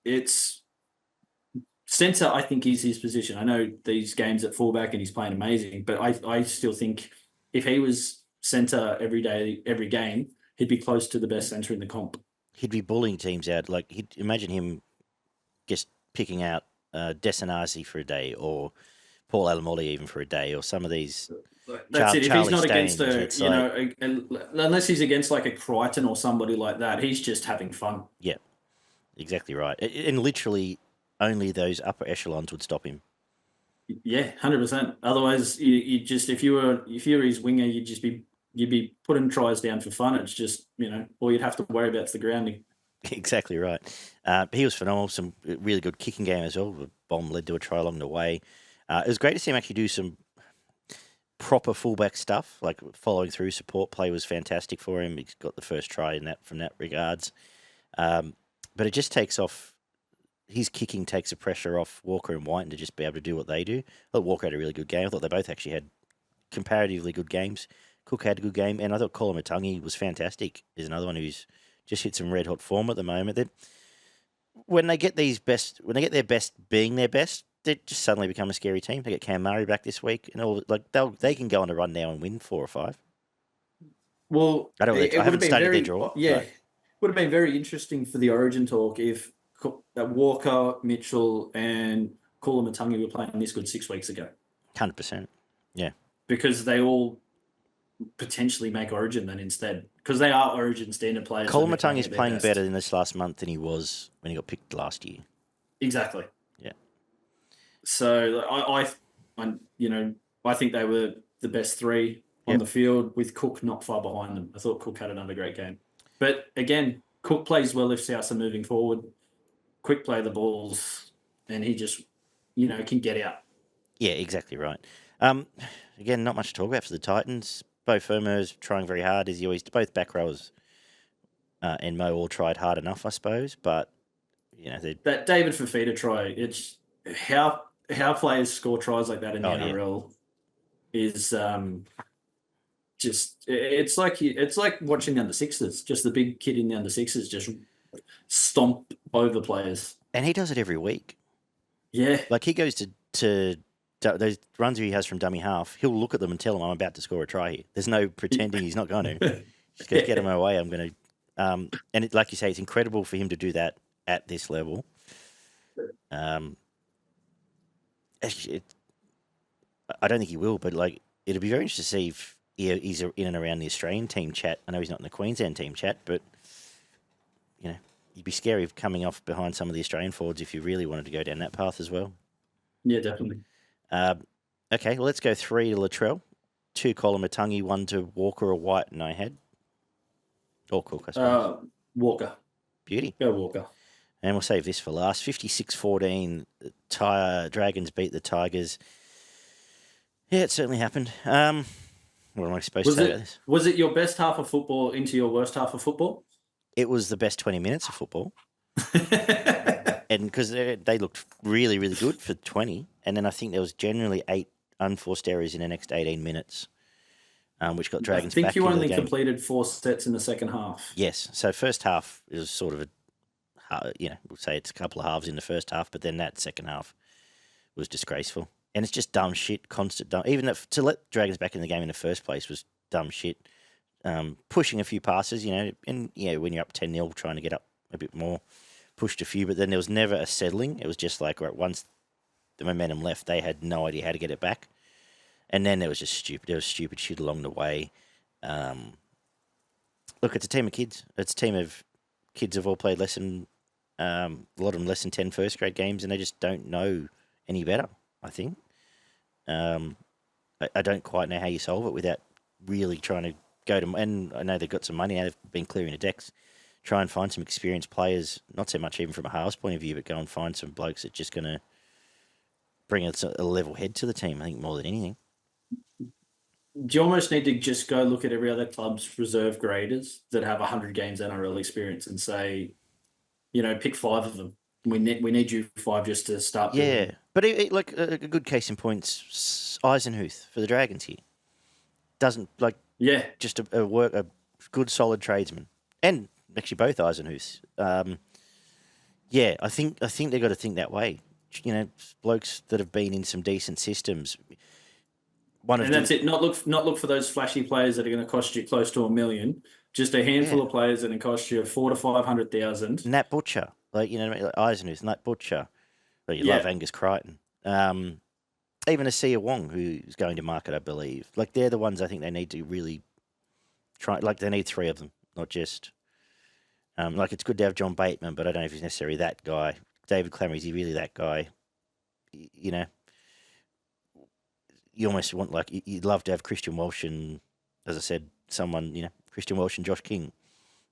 It's centre, I think, is his position. I know these games at fullback and he's playing amazing, but I still think if he was centre every day, every game, he'd be close to the best centre in the comp. He'd be bullying teams out. Like, imagine him just picking out Desanasi for a day, or Paul Alamoli even for a day, or some of these. That's it. If he's not Staines, against unless he's against like a Crichton or somebody like that, he's just having fun. Yeah, exactly right. And literally, only those upper echelons would stop him. Yeah, 100%. Otherwise, you just if you were his winger, you'd be putting tries down for fun. It's just all you'd have to worry about is the grounding. Exactly right. He was phenomenal. Some really good kicking game as well. The bomb led to a try along the way. It was great to see him actually do some proper fullback stuff, like following through. Support play was fantastic for him. He's got the first try from that regards. But it just takes off. His kicking takes the pressure off Walker and Whiten to just be able to do what they do. I thought Walker had a really good game. I thought they both actually had comparatively good games. Cook had a good game, and I thought Colin Matangi was fantastic. Is another one who's just hit some red hot form at the moment. That when they get their best being their best, they just suddenly become a scary team. They get Cam Murray back this week, and all like they can go on a run now and win 4 or 5. Well, I don't. it I would have haven't been studied very, their draw. yeah, but would have been very interesting for the Origin talk if Walker, Mitchell, and Matangi were playing this good 6 weeks ago, 100%. Yeah, because they all potentially make Origin then instead, because they are Origin standard players. Colomatang is playing better in this last month than he was when he got picked last year. Exactly. Yeah. So I think they were the best 3 on the field, with Cook not far behind them. I thought Cook had another great game. But again, Cook plays well if Souths are moving forward. Quick play the balls, and he just, can get out. Yeah, exactly right. Again, not much to talk about for the Titans. Bo Firmo's trying very hard, as he always. Both back rowers and Mo all tried hard enough, I suppose. But that David Fafita try. It's how players score tries like that in the NRL is just it's like watching the under sixes. Just the big kid in the under sixes just stomp over players, and he does it every week. Yeah, like he goes to those runs he has from dummy half. He'll look at them and tell them, "I'm about to score a try here." There's no pretending he's not going to. Just go get him away. I'm going to. And like you say, it's incredible for him to do that at this level. I don't think he will, but it'll be very interesting to see if he's in and around the Australian team chat. I know he's not in the Queensland team chat, but you'd be scary of coming off behind some of the Australian forwards if you really wanted to go down that path as well. Yeah, definitely. Okay, well, let's go 3 to Latrell, 2 Matangi, 1 to Walker or White, and I had. Or Cook, I suppose. Walker. Beauty. Go Walker. And we'll save this for last. 56-14, Dragons beat the Tigers. Yeah, it certainly happened. What am I supposed to say about this? Was it your best half of football into your worst half of football? It was the best 20 minutes of football. And because they looked really, really good for 20. And then I think there was generally 8 unforced errors in the next 18 minutes, which got Dragons back into the game. I think you only completed 4 sets in the second half. Yes. So first half is sort of we'll say it's a couple of halves in the first half, but then that second half was disgraceful. And it's just dumb shit, constant dumb. Even to let Dragons back in the game in the first place was dumb shit. Pushing a few passes, and when you're up 10-0, trying to get up a bit more, pushed a few, but then there was never a settling. It was just like, right, once the momentum left, they had no idea how to get it back. And then there was just stupid. There was stupid shit along the way. Look, it's a team of kids. It's a team of kids who've all played a lot of them less than 10 first grade games, and they just don't know any better, I think. I don't quite know how you solve it without really trying to go to, and I know they've got some money, they've been clearing the decks, try and find some experienced players, not so much even from a halves point of view, but go and find some blokes that's just going to bring a level head to the team, I think, more than anything. Do you almost need to just go look at every other club's reserve graders that have 100 games NRL experience and say, pick 5 of them. We need you 5 just to start. Yeah, but a good case in points, Eisenhuth for the Dragons here doesn't just a good solid tradesman, and actually both Eisenhuths. I think they've got to think that way. Blokes that have been in some decent systems. That's it. Not look for those flashy players that are going to cost you close to $1 million. Just a handful of players that can cost you 400,000 to 500,000. Nat Butcher, like Eisenhuth, Nat Butcher. Love Angus Crichton. Even a Sia Wong, who's going to market, I believe. They're the ones I think they need to really try. They need 3 of them, not just. It's good to have John Bateman, but I don't know if he's necessarily that guy. David Clammer, is he really that guy? You almost want you'd love to have Christian Walsh and, as I said, someone Christian Walsh and Josh King.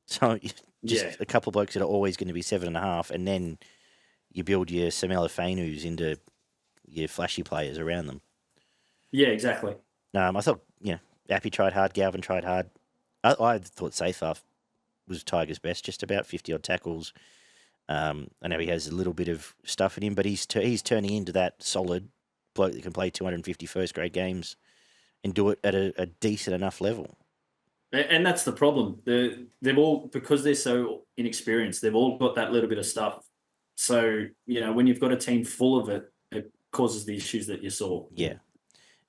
So just a couple of blokes that are always going to be 7.5, and then you build your Samela Fainus into your flashy players around them. Yeah, exactly. I thought Appy tried hard, Galvin tried hard. I thought Safar was Tiger's best, just about 50 odd tackles. I know he has a little bit of stuff in him, but he's turning into that solid bloke that can play 250 first grade games and do it at a decent enough level. And that's the problem. They've all, because they're so inexperienced, they've all got that little bit of stuff. So, when you've got a team full of it, causes the issues that you saw. Yeah.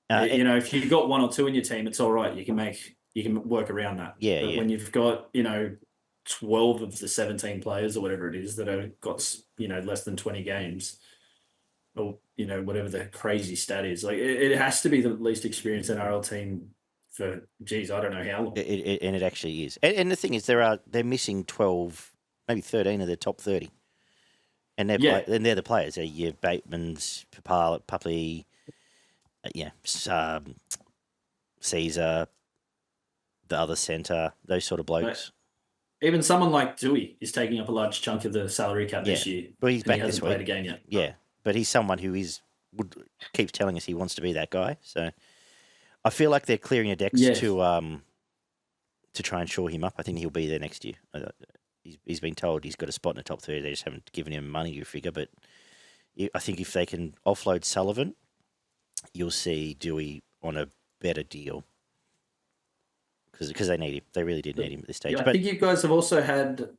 If you've got one or two in your team, it's all right. You can work around that. Yeah, but when you've got 12 of the 17 players or whatever it is that have got less than 20 games, or whatever the crazy stat is, like it has to be the least experienced NRL team for I don't know how long. And it actually is. And the thing is, they're missing 12, maybe 13 of their top 30. And they're the players. They're your Batemans, Pupley, Caesar, the other centre, those sort of blokes. Even someone like Dewey is taking up a large chunk of the salary cap this year. Well, he's back he hasn't this week. played a game yet. Yeah, but he's someone who keeps telling us he wants to be that guy. So I feel like they're clearing the decks to try and shore him up. I think he'll be there next year. He's been told he's got a spot in the top 30. They just haven't given him money, you figure. But I think if they can offload Sullivan, you'll see Dewey on a better deal. Because they need him. They really did need him at this stage. Yeah, I think you guys have also had,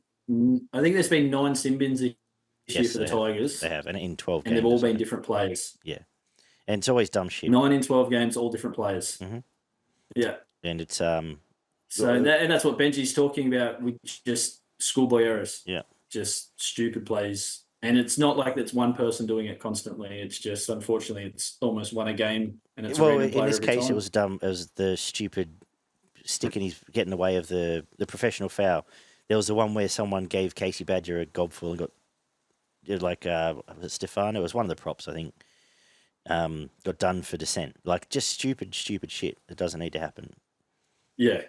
I think there's been 9 sin bins this year for the Tigers. They have, and in 12 games. And they've all been different players. Yeah. And it's always dumb shit. 9 in 12 games, all different players. Mm-hmm. Yeah. And it's... and that's what Benji's talking about, with just schoolboy errors. Yeah. Just stupid plays. And it's not like it's one person doing it constantly. It's just, unfortunately, it's almost one a game. And it's in this case, it was dumb. It was the stupid stick in getting in the way of the professional foul. There was the one where someone gave Casey Badger a gobful and got, was it Stefano? It was one of the props, I think, got done for dissent. Like, just stupid shit that doesn't need to happen. Yeah.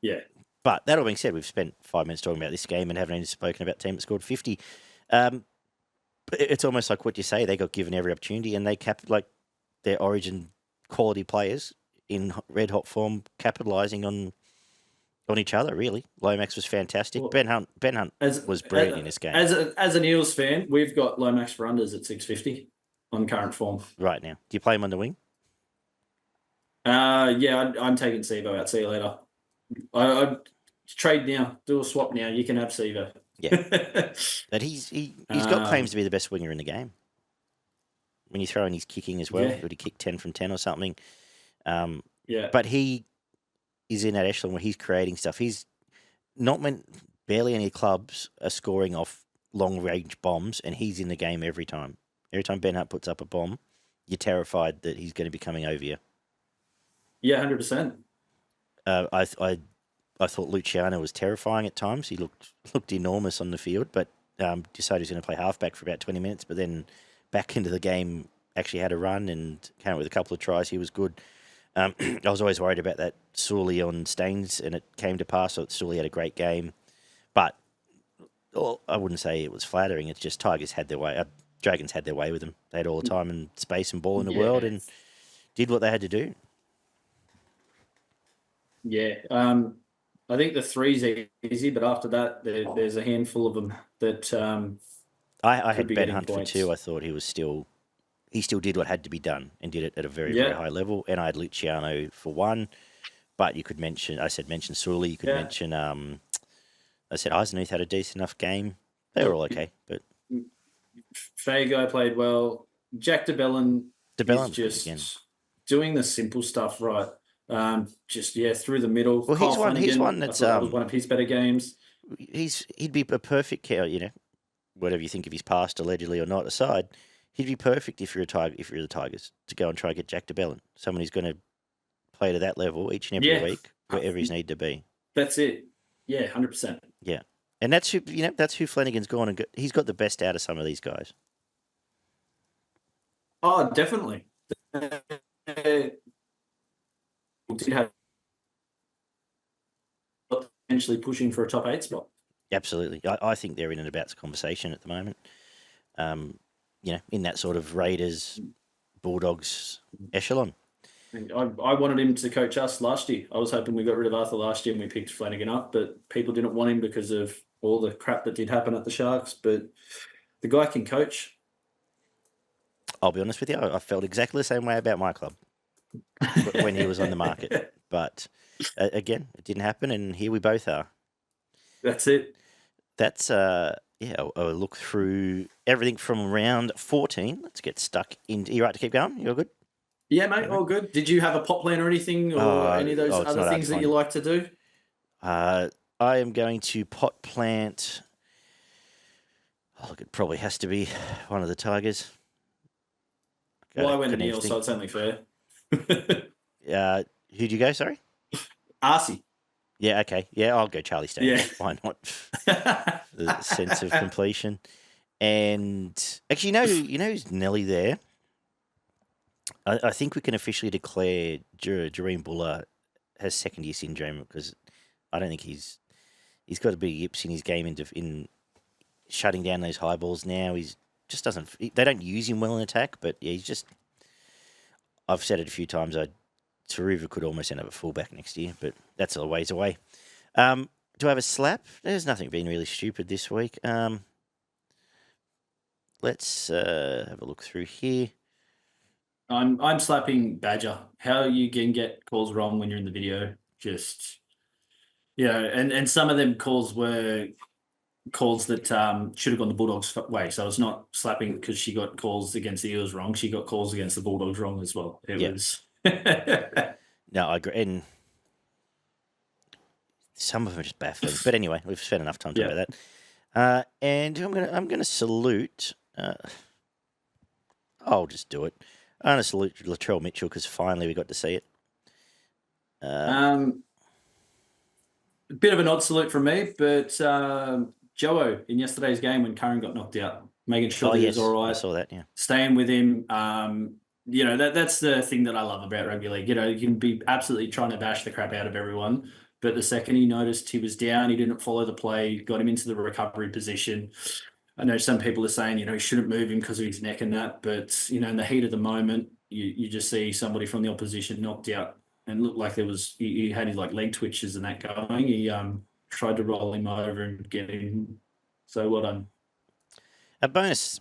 Yeah. But that all being said, we've spent 5 minutes talking about this game and haven't even spoken about the team that scored 50. But it's almost like what you say. They got given every opportunity and they capped their origin quality players in red hot form, capitalising on each other. Really, Lomax was fantastic. Well, Ben Hunt was brilliant in this game. As an Eels fan, we've got Lomax for unders at 650 on current form right now. Do you play him on the wing? Yeah, I'm taking Sevo out. See you later. I trade now. Do a swap now. You can have Sevo. Yeah, but he's got claims to be the best winger in the game. When you throw in his kicking as well, would he kick 10 from 10 or something? But he is in that echelon where he's creating stuff. He's barely any clubs are scoring off long range bombs, and he's in the game every time. Every time Ben Hunt puts up a bomb, you're terrified that he's going to be coming over you. Yeah, 100%. I thought Luciano was terrifying at times. He looked enormous on the field, but decided he was going to play halfback for about 20 minutes, but then back into the game, actually had a run and came up with a couple of tries. He was good. I was always worried about that Sully on Staines, and it came to pass. So Sully had a great game, but I wouldn't say it was flattering. It's just Tigers had their way. Dragons had their way with them. They had all the time and space and ball in the world, and did what they had to do. Yeah, I think the three's easy, but after that, there's a handful of them that. I had Ben Hunt for 2. I thought he still did what had to be done and did it at a very, very high level. And I had Luciano for 1, but you could mention Sully. You could mention, I said Eisenhuth had a decent enough game. They were all okay, but. Fago played well. Jack DeBellin is just doing the simple stuff right. Through the middle. Well, he's one that's was one of his better games. He'd be a perfect whatever you think of his past, allegedly or not aside, he'd be perfect if you're the Tigers to go and try to get Jack DeBellin, someone who's going to play to that level each and every week, wherever he's need to be. That's it. Yeah, 100%. Yeah, and that's who Flanagan's gone and he's got the best out of some of these guys. Oh, definitely. Did have potentially pushing for a top 8 spot. Absolutely. I think they're in an abouts conversation at the moment. In that sort of Raiders, Bulldogs echelon. I wanted him to coach us last year. I was hoping we got rid of Arthur last year and we picked Flanagan up, but people didn't want him because of all the crap that did happen at the Sharks. But the guy can coach. I'll be honest with you, I felt exactly the same way about my club when he was on the market. But again, it didn't happen, and here we both are. That's it. That's I'll look through everything from round 14. Let's get stuck in. You right to keep going? You all good? Yeah, mate, all good. Did you have a pot plan or anything, or any of those it's other not hard things to that you find. like to do? I am going to pot plant. Oh, look, it probably has to be one of the Tigers. Well, I went an Couldn't eel, even so it's only fair. who'd you go? Sorry. Arcee. Yeah. Okay. Yeah, I'll go Charlie Staines. Yeah. Why not? The sense of completion. And actually, you know who's Nelly there? I think we can officially declare Jareen Buller has second year syndrome because I don't think he's got a bit of yips in his game in shutting down those high balls now. He's just doesn't. They don't use him well in attack, but yeah, he's just. I've said it a few times. Taruva could almost end up a fullback next year, but that's a ways away. Do I have a slap? There's nothing been really stupid this week. Let's have a look through here. I'm slapping Badger. How you can get calls wrong when you're in the video? Just and some of them calls were calls that should have gone the Bulldogs' way. So it's not slapping because she got calls against the Eels wrong. She got calls against the Bulldogs wrong as well. It was. No, I agree. And some of them are just baffling. But anyway, we've spent enough time talking about that. And I'm gonna salute. I'll just do it. I'm gonna salute Latrell Mitchell because finally we got to see it. A bit of an odd salute from me, but Joe in yesterday's game when Curran got knocked out, making sure that he was all right. I saw that. Yeah, staying with him. That's the thing that I love about rugby league. You can be absolutely trying to bash the crap out of everyone, but the second he noticed he was down, he didn't follow the play, got him into the recovery position. I know some people are saying, you shouldn't move him because of his neck and that, but, in the heat of the moment, you just see somebody from the opposition knocked out and looked like he had his leg twitches and that going. He tried to roll him over and get him. So well done. a bonus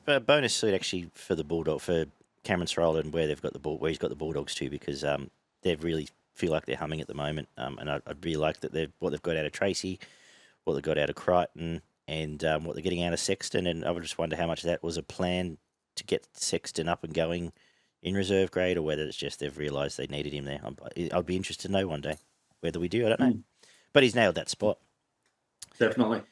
salute actually for the Bulldog for Cameron Stroll and where he's got the Bulldogs too because they really feel like they're humming at the moment. And I'd really like that what they've got out of Tracy, what they've got out of Crichton, and what they're getting out of Sexton. And I would just wonder how much of that was a plan to get Sexton up and going in reserve grade, or whether it's just they've realised they needed him there. I'd be interested to know one day whether we do. I don't know, but he's nailed that spot. Definitely.